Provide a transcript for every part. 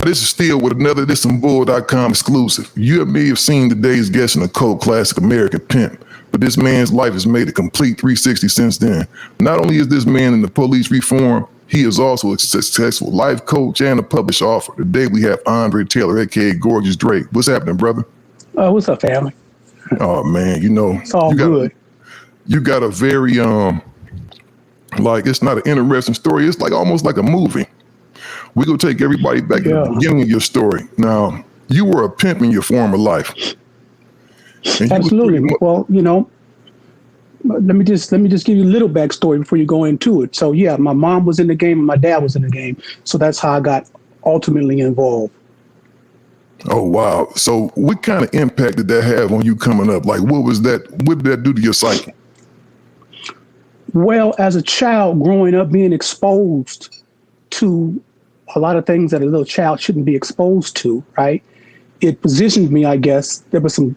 This is still with another thisandbull.com exclusive. You and me have seen today's guest in the cult classic American Pimp, but this man's life has made a complete 360 since then. Not only is this man in the police reform, he is also a successful life coach and a published author. Today we have Andre Taylor, aka Gorgeous Drake. What's happening, brother? What's up, family? Oh man, you know, it's all good. You got a very like, it's not an interesting story. It's like almost like a movie. We're going to take everybody back to the beginning of your story. Now, you were a pimp in your former life. Absolutely. Well, you know, let me just give you a little backstory before you go into it. So, yeah, my mom was in the game and my dad was in the game. So that's how I got ultimately involved. Oh, wow. So what kind of impact did that have on you coming up? Like, what did that do to your psyche? Well, as a child growing up, being exposed to a lot of things that a little child shouldn't be exposed to, right? It positioned me, I guess. There was some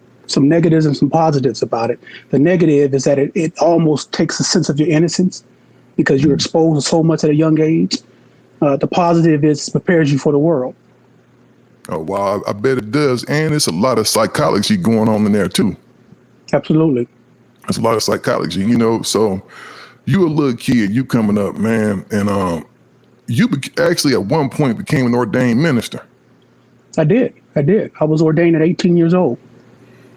negatives and some positives about it. The negative is that it almost takes a sense of your innocence because you're exposed to so much at a young age. The positive is it prepares you for the world. Oh, wow. I bet it does. And it's a lot of psychology going on in there, too. Absolutely. There's a lot of psychology, you know. So you a little kid, you coming up, man, and you actually at one point became an ordained minister. I did. I was ordained at 18 years old.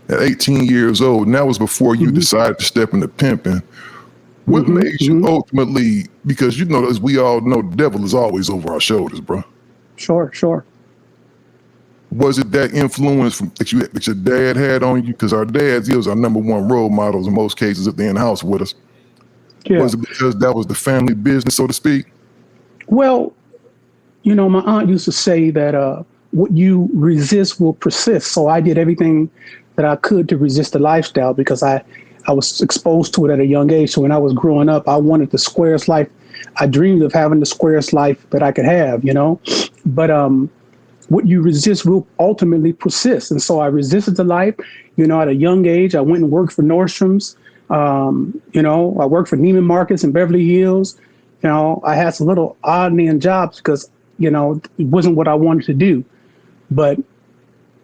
At 18 years old, and that was before you decided to step into pimping. What made you ultimately, because you know, as we all know, the devil is always over our shoulders, bro. Sure. Was it that influence that your dad had on you? Because our dads, he was our number one role models in most cases if they're in the house with us. Yeah. Was it because that was the family business, so to speak? Well, you know, my aunt used to say that what you resist will persist. So I did everything that I could to resist the lifestyle because I was exposed to it at a young age. So when I was growing up, I wanted the squarest life. I dreamed of having the squarest life that I could have, you know. But what you resist will ultimately persist. And so I resisted the life. You know, at a young age, I went and worked for Nordstrom's. You know, I worked for Neiman Marcus in Beverly Hills. You know, I had some little odd man jobs because, you know, it wasn't what I wanted to do. But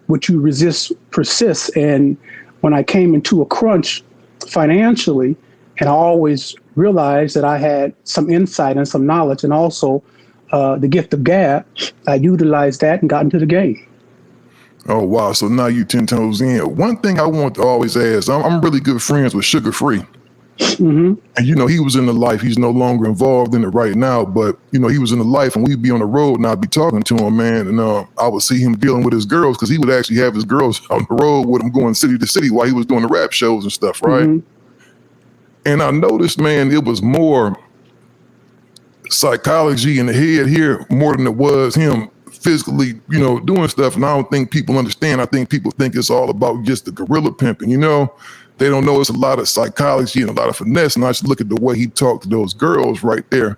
what you resist persists. And when I came into a crunch financially, and I always realized that I had some insight and some knowledge and also the gift of gab, I utilized that and got into the game. Oh, wow. So now you 10 toes in. One thing I want to always ask, I'm really good friends with Sugar Free. And, you know, he was in the life. He's no longer involved in it right now, but, you know, he was in the life and we'd be on the road and I'd be talking to him, man. And I would see him dealing with his girls because he would actually have his girls on the road with him going city to city while he was doing the rap shows and stuff, right? And I noticed, man, it was more psychology in the head here more than it was him physically, you know, doing stuff. And I don't think people understand. I think people think it's all about just the gorilla pimping, you know? They don't know it's a lot of psychology and a lot of finesse. And I just look at the way he talked to those girls right there.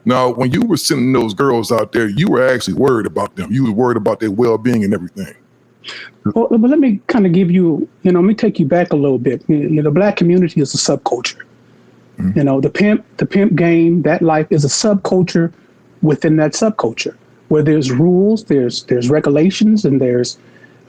Now, when you were sending those girls out there, you were actually worried about them. You were worried about their well-being and everything. Well, but let me kind of give you, you know, let me take you back a little bit. You know, the Black community is a subculture. You know, the pimp game, that life is a subculture within that subculture where there's rules, there's regulations, and there's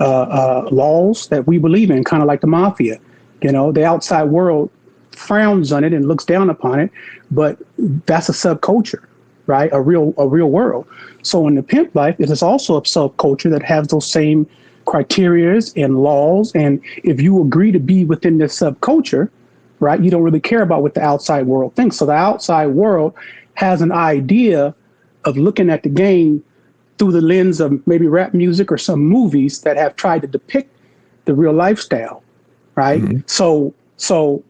laws that we believe in, kind of like the mafia. You know, the outside world frowns on it and looks down upon it, but that's a subculture, right? A real world. So in the pimp life, it is also a subculture that has those same criterias and laws. And if you agree to be within this subculture, right, you don't really care about what the outside world thinks. So the outside world has an idea of looking at the game through the lens of maybe rap music or some movies that have tried to depict the real lifestyle. Right. So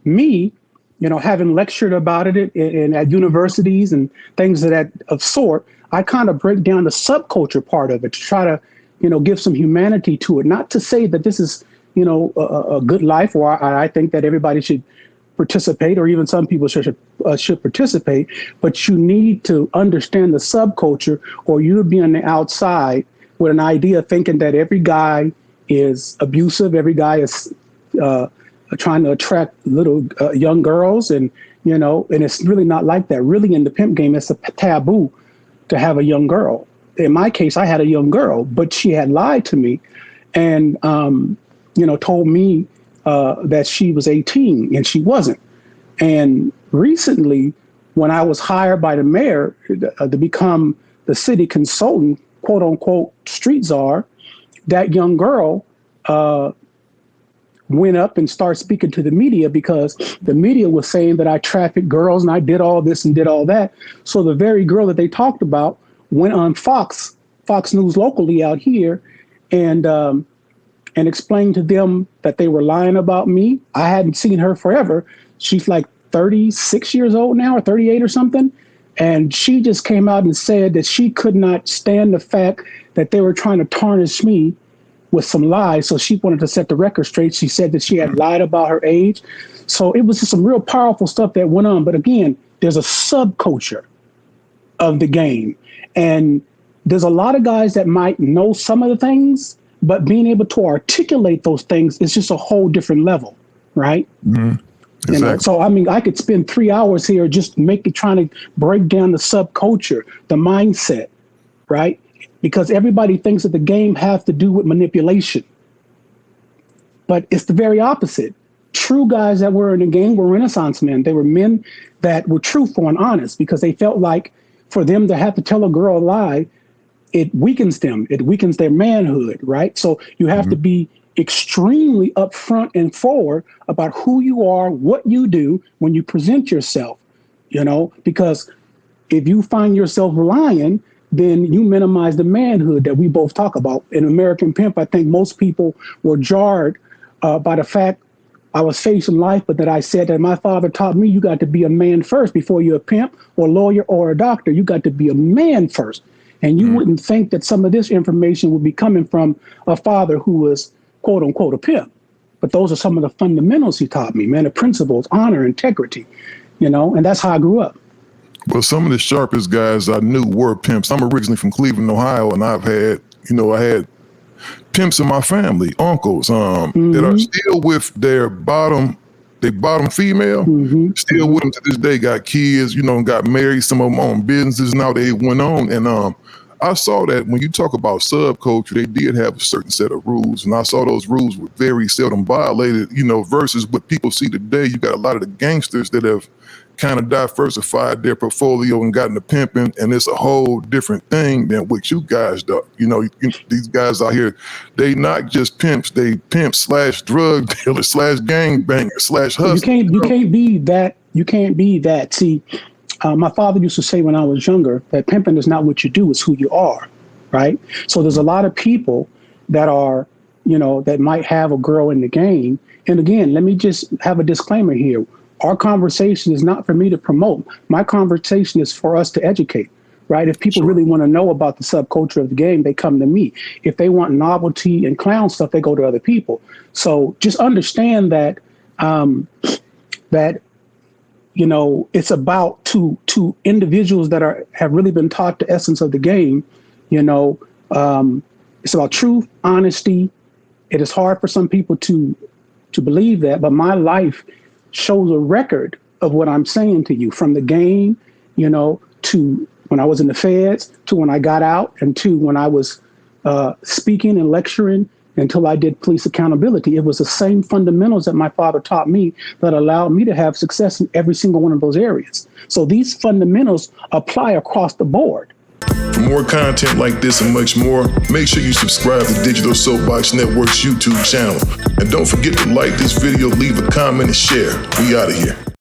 me, you know, having lectured about it in at universities and things of that of sort, I kind of break down the subculture part of it to try to, you know, give some humanity to it. Not to say that this is, you know, a good life or I think that everybody should participate or even some people should participate. But you need to understand the subculture or you'll be on the outside with an idea thinking that every guy is abusive. Every guy is trying to attract little young girls, and and it's really not like that. Really, in the pimp game, it's a taboo to have a young girl. In my case, I had a young girl, but she had lied to me, and told me that she was 18 and she wasn't. And recently, when I was hired by the mayor to become the city consultant, quote unquote, street czar, that young girl went up and started speaking to the media, because the media was saying that I trafficked girls and I did all this and did all that. So the very girl that they talked about went on Fox News locally out here, and explained to them that they were lying about me. I hadn't seen her forever. She's like 36 years old now, or 38 or something. And she just came out and said that she could not stand the fact that they were trying to tarnish me with some lies. So she wanted to set the record straight. She said that she had lied about her age. So it was just some real powerful stuff that went on. But again, there's a subculture of the game. And there's a lot of guys that might know some of the things, but being able to articulate those things is just a whole different level, right? Mm-hmm. Exactly. So, I mean, I could spend 3 hours here just trying to break down the subculture, the mindset, right? Because everybody thinks that the game has to do with manipulation. But it's the very opposite. True guys that were in the game were Renaissance men. They were men that were truthful and honest, because they felt like for them to have to tell a girl a lie, it weakens them. It weakens their manhood, right? So you have to be extremely upfront and forward about who you are, what you do when you present yourself, because if you find yourself lying, then you minimize the manhood that we both talk about. In American Pimp, I think most people were jarred by the fact I was facing life, but that I said that my father taught me you got to be a man first before you're a pimp or lawyer or a doctor. You got to be a man first. And you wouldn't think that some of this information would be coming from a father who was, quote unquote, a pimp. But those are some of the fundamentals he taught me, man, the principles, honor, integrity, and that's how I grew up. Well, some of the sharpest guys I knew were pimps. I'm originally from Cleveland, Ohio, and I had pimps in my family, uncles, that are still with their bottom female, still with them to this day, got kids, and got married, some of them own businesses, now they went on. And I saw that when you talk about subculture, they did have a certain set of rules, and I saw those rules were very seldom violated, versus what people see today. You got a lot of the gangsters that have kind of diversified their portfolio and gotten to pimping, and it's a whole different thing than what you guys do. These guys out here, they not just pimps, they pimps / drug dealers / gang bangers / hustlers. You can't be that. You can't be that. See, my father used to say when I was younger that pimping is not what you do, it's who you are, right? So there's a lot of people that are, that might have a girl in the game. And again, let me just have a disclaimer here. Our conversation is not for me to promote. My conversation is for us to educate, right? If people really want to know about the subculture of the game, they come to me. If they want novelty and clown stuff, they go to other people. So just understand that, it's about to individuals that have really been taught the essence of the game. It's about truth, honesty. It is hard for some people to believe that, but my life shows a record of what I'm saying to you, from the game, to when I was in the feds, to when I got out, and to when I was speaking and lecturing until I did police accountability. It was the same fundamentals that my father taught me that allowed me to have success in every single one of those areas. So these fundamentals apply across the board. For more content like this and much more, make sure you subscribe to Digital Soapbox Network's YouTube channel. And don't forget to like this video, leave a comment, and share. We out of here.